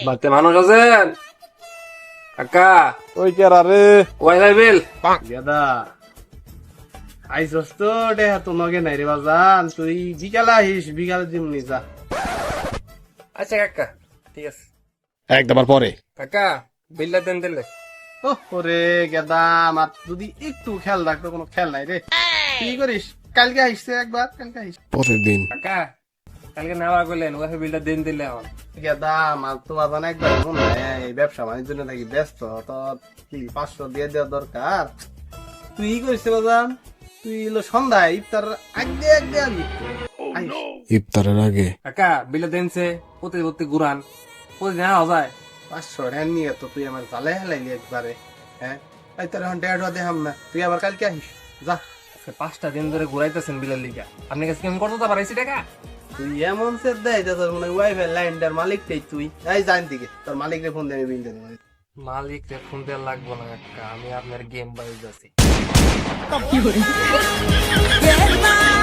বাতে মানুষ আছেন কাকা ওই কেরা রে ওয়াইফাই বিল গেদা আইসস তো দেহা তো নগে নাই রে বাজান তুই বিকালে আহিস বিকালে দিমনি যা আচ্ছা কাকা ঠিক আছে একদম পরে কাকা বিলটা দেন দিলে ওরে গেদা আমার যদি একটু খেয়াল রাখতো কোনো খেয়াল নাই রে তুই কি করিস কালকে আসছে একবার কালকে আহিস পরের দিন কাকা কালকে নেওয়া করলেন ওয়াইফাই বিলটা দেন দিলে আমার গেদা আমার তো বাজান একবার মনে হয় এই ব্যবসা বাণিজ্য জন্য থাকি ব্যস্ত তো কি 500 দিয়ে দেওয়া দরকার তুই কি করিস রে বাজান তুই এলো সন্ধ্যায় ইফতার আগে আগে আবি আইস। ইফতারের আগে কাকা বিলটা দেনছে প্রতি ঘুরান প্রতি নেওয়া যায় 500 টাকা নিয়ে তো তুই আমার জালে হেলাইলি একবারে হ্যাঁ এই তোর এখন 1.5 দেখাম না তুই আবার কালকে আহিস যা 5টা দিন ধরে ঘুরাইতেছেন বিলের লিগা আপনি কাছে কেমন করতে পারাইছি টাকা তুই এমন সে দেয় যে তোর মনে ওয়াইফাই লাইনটার মালিকটাই তুই এই জান দিকে তোর মালিকরে ফোন দিয়ে বিল দেবো মালিক ফোন দেওয়া লাগবো না কাকা আমি আপনার গেম বাইজ আছি Get my